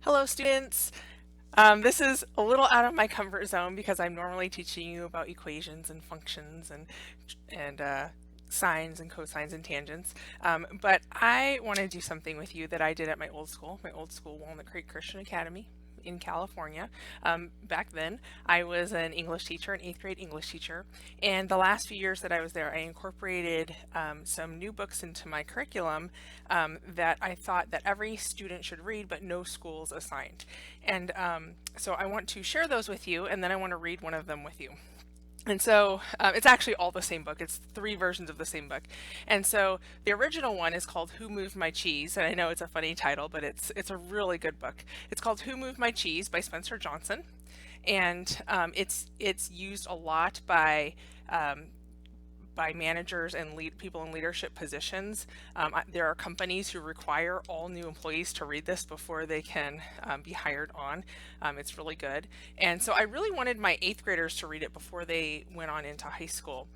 Hello, students. This is a little out of my comfort zone because I'm normally teaching you about equations and functions and sines and cosines and tangents. But I want to do something with you that I did at my old school, Walnut Creek Christian Academy in California. Back then, I was an English teacher, an eighth grade English teacher, and the last few years that I was there, I incorporated some new books into my curriculum that I thought that every student should read, but no schools assigned. And so I want to share those with you, and then I want to read one of them with you. And so it's actually all the same book. It's three versions of the same book. And so the original one is called Who Moved My Cheese? And I know it's a funny title, but it's a really good book. It's called Who Moved My Cheese by Spencer Johnson. And it's used a lot by managers and people in leadership positions. There are companies who require all new employees to read this before they can be hired on. It's really good. And so I really wanted my eighth graders to read it before they went on into high school.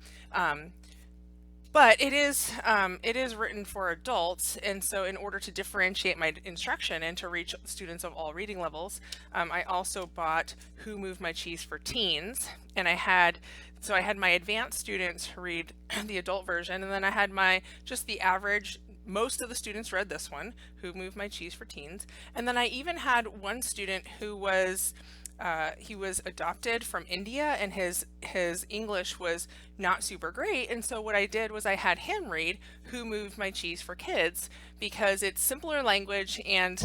But it is written for adults, and so in order to differentiate my instruction and to reach students of all reading levels, I also bought Who Moved My Cheese for Teens, and I had my advanced students read the adult version, and then I had just the average. Most of the students read this one, Who Moved My Cheese for Teens, and then I even had one student who was he was adopted from India, and his English was not super great. And so what I did was I had him read Who Moved My Cheese for Kids, because it's simpler language, and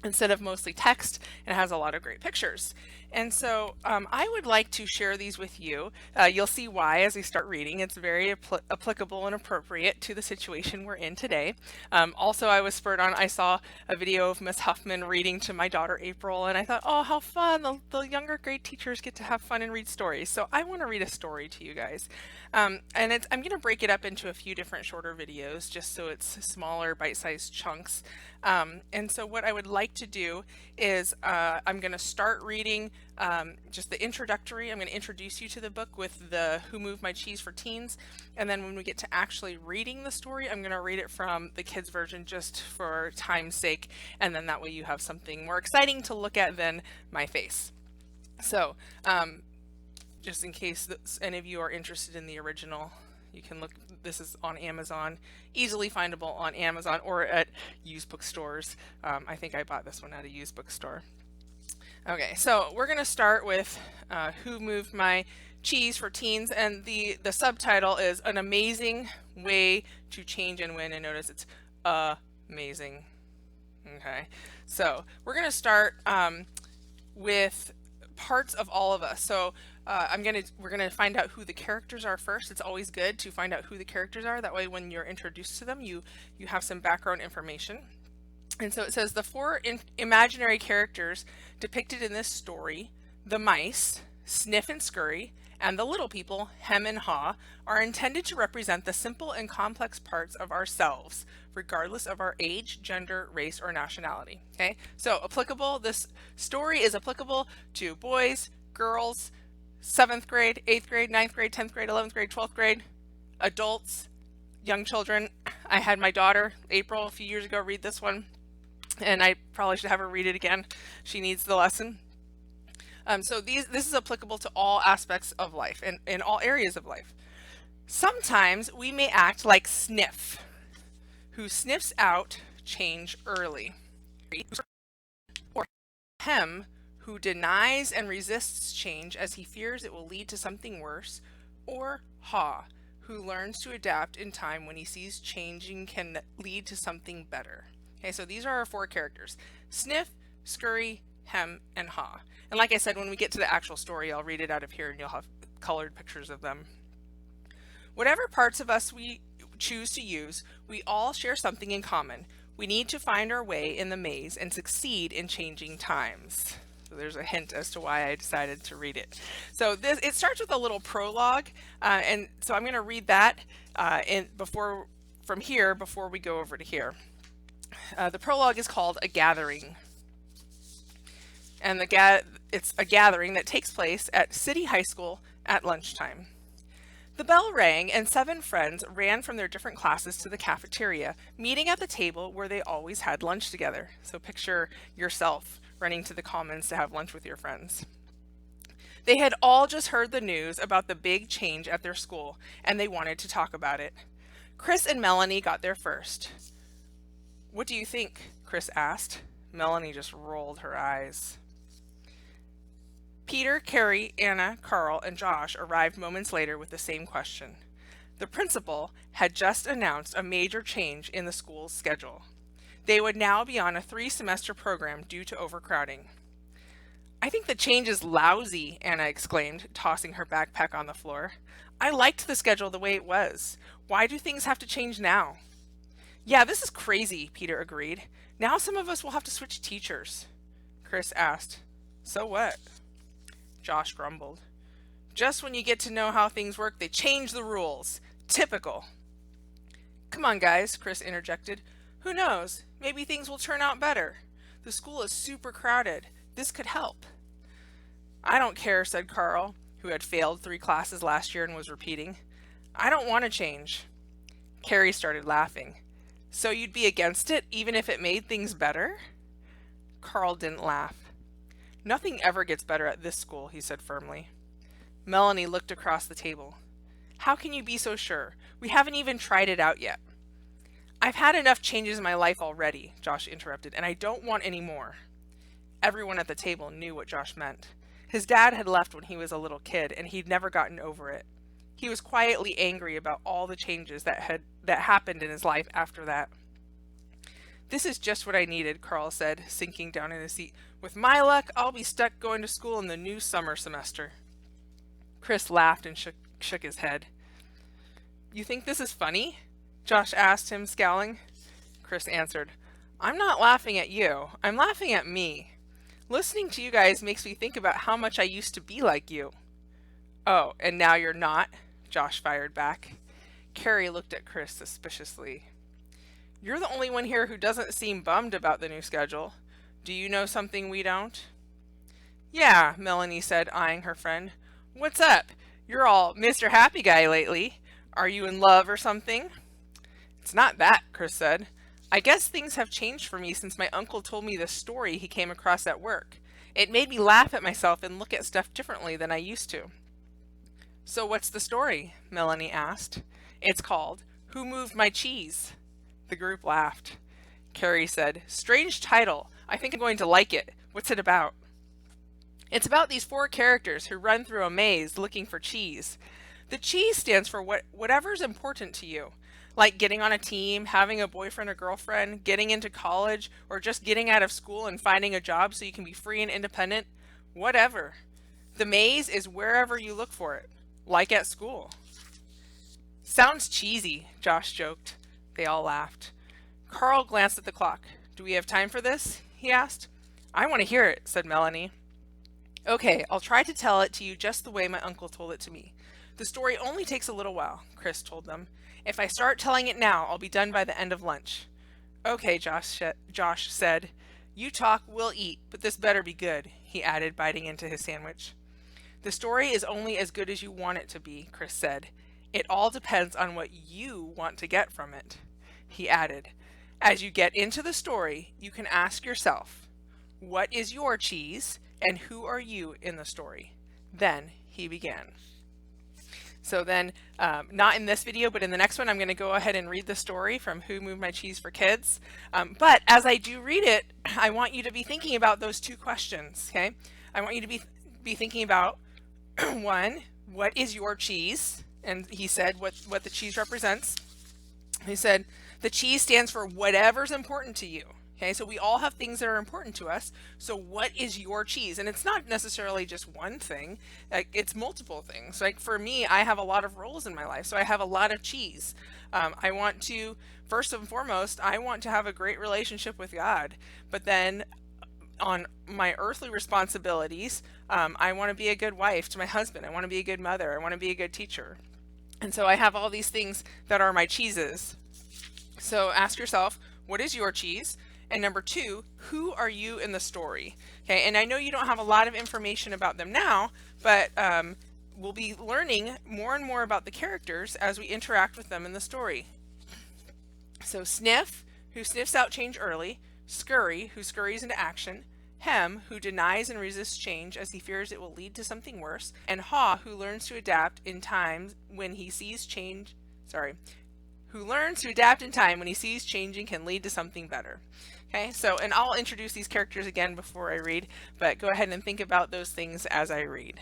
instead of mostly text, it has a lot of great pictures. And so I would like to share these with you. You'll see why as we start reading. It's very applicable and appropriate to the situation we're in today. Also, I was spurred on, I saw a video of Miss Huffman reading to my daughter April, and I thought, oh, how fun. The younger grade teachers get to have fun and read stories. So I want to read a story to you guys. And I'm going to break it up into a few different shorter videos just so it's smaller, bite-sized chunks. And so what I would like to do is I'm going to start reading just the introductory. I'm going to introduce you to the book with the Who Moved My Cheese for Teens. And then when we get to actually reading the story, I'm going to read it from the kids version just for time's sake. And then that way you have something more exciting to look at than my face. So just in case any of you are interested in the original, you can look. This is on Amazon, easily findable on Amazon or at used bookstores. I think I bought this one at a used bookstore. Okay, so we're going to start with Who Moved My Cheese for Teens, and the subtitle is An Amazing Way to Change and Win, and notice it's amazing. Okay, so we're going to start with parts of all of us. So we're gonna find out who the characters are first. It's always good to find out who the characters are. That way, when you're introduced to them, you have some background information. And so it says the four imaginary characters depicted in this story, the mice, Sniff and Scurry, and the little people, Hem and Haw, are intended to represent the simple and complex parts of ourselves, regardless of our age, gender, race, or nationality. Okay, so applicable. This story is applicable to boys, girls, 7th grade, 8th grade, 9th grade, 10th grade, 11th grade, 12th grade, adults, young children. I had my daughter, April, a few years ago read this one, and I probably should have her read it again. She needs the lesson. So this is applicable to all aspects of life and in all areas of life. Sometimes we may act like Sniff, who sniffs out change early, or Hem, who denies and resists change as he fears it will lead to something worse, or Haw, who learns to adapt in time when he sees changing can lead to something better. Okay, so these are our four characters: Sniff, Scurry, Hem, and Haw. And like I said, when we get to the actual story, I'll read it out of here and you'll have colored pictures of them. Whatever parts of us we choose to use, we all share something in common. We need to find our way in the maze and succeed in changing times. So there's a hint as to why I decided to read it. So it starts with a little prologue, and so I'm going to read that from here before we go over to here. The prologue is called A Gathering, and it's a gathering that takes place at City High School at lunchtime. The bell rang, and 7 friends ran from their different classes to the cafeteria, meeting at the table where they always had lunch together. So picture yourself running to the commons to have lunch with your friends. They had all just heard the news about the big change at their school, and they wanted to talk about it. Chris and Melanie got there first. "What do you think?" Chris asked. Melanie just rolled her eyes. Peter, Carrie, Anna, Carl, and Josh arrived moments later with the same question. The principal had just announced a major change in the school's schedule. They would now be on a 3-semester program due to overcrowding. "I think the change is lousy," Anna exclaimed, tossing her backpack on the floor. "I liked the schedule the way it was. Why do things have to change now?" "Yeah, this is crazy," Peter agreed. "Now some of us will have to switch teachers." Chris asked, "So what?" Josh grumbled. "Just when you get to know how things work, they change the rules. Typical." "Come on, guys," Chris interjected. "Who knows? Maybe things will turn out better. The school is super crowded. This could help." "I don't care," said Carl, who had failed 3 classes last year and was repeating. "I don't want to change." Carrie started laughing. "So you'd be against it, even if it made things better?" Carl didn't laugh. "Nothing ever gets better at this school," he said firmly. Melanie looked across the table. "How can you be so sure? We haven't even tried it out yet." "I've had enough changes in my life already," Josh interrupted, "and I don't want any more." Everyone at the table knew what Josh meant. His dad had left when he was a little kid, and he'd never gotten over it. He was quietly angry about all the changes that happened in his life after that. "This is just what I needed," Carl said, sinking down in his seat. "With my luck, I'll be stuck going to school in the new summer semester." Chris laughed and shook his head. "You think this is funny?" Josh asked him, scowling. Chris answered, "I'm not laughing at you. I'm laughing at me. Listening to you guys makes me think about how much I used to be like you." "Oh, and now you're not?" Josh fired back. Carrie looked at Chris suspiciously. "You're the only one here who doesn't seem bummed about the new schedule. Do you know something we don't?" "Yeah," Melanie said, eyeing her friend. "What's up? You're all Mr. Happy Guy lately. Are you in love or something?" "It's not that," Chris said. "I guess things have changed for me since my uncle told me the story he came across at work. It made me laugh at myself and look at stuff differently than I used to." "So what's the story?" Melanie asked. "It's called Who Moved My Cheese?" The group laughed. Carrie said, "Strange title. I think I'm going to like it. What's it about?" "It's about these 4 characters who run through a maze looking for cheese. The cheese stands for whatever's important to you, like getting on a team, having a boyfriend or girlfriend, getting into college, or just getting out of school and finding a job so you can be free and independent. Whatever. The maze is wherever you look for it, like at school." "Sounds cheesy," Josh joked. They all laughed. Carl glanced at the clock. "Do we have time for this?" he asked. "I want to hear it," said Melanie. "Okay, I'll try to tell it to you just the way my uncle told it to me. The story only takes a little while," Chris told them. "If I start telling it now, I'll be done by the end of lunch." "Okay," Josh said. "You talk, we'll eat, but this better be good," he added, biting into his sandwich. "The story is only as good as you want it to be," Chris said. "It all depends on what you want to get from it." He added, "As you get into the story, you can ask yourself, what is your cheese and who are you in the story?" Then he began. So then, not in this video, but in the next one, I'm going to go ahead and read the story from Who Moved My Cheese for Kids. But as I do read it, I want you to be thinking about those 2 questions, okay? I want you to be thinking about, 1, what is your cheese? And he said what the cheese represents. He said, the cheese stands for whatever's important to you. Okay, so we all have things that are important to us. So what is your cheese? And it's not necessarily just one thing, like it's multiple things. Like for me, I have a lot of roles in my life, so I have a lot of cheese. I want to, first and foremost, I want to have a great relationship with God, but then on my earthly responsibilities, I want to be a good wife to my husband. I want to be a good mother. I want to be a good teacher. And so I have all these things that are my cheeses. So ask yourself, what is your cheese? And number 2, who are you in the story? Okay, and I know you don't have a lot of information about them now, but we'll be learning more and more about the characters as we interact with them in the story. So Sniff, who sniffs out change early, Scurry, who scurries into action, Hem, who denies and resists change as he fears it will lead to something worse, and Haw, who learns to adapt in time when he sees change, who learns to adapt in time when he sees changing can lead to something better. Okay, so, and I'll introduce these characters again before I read, but go ahead and think about those things as I read.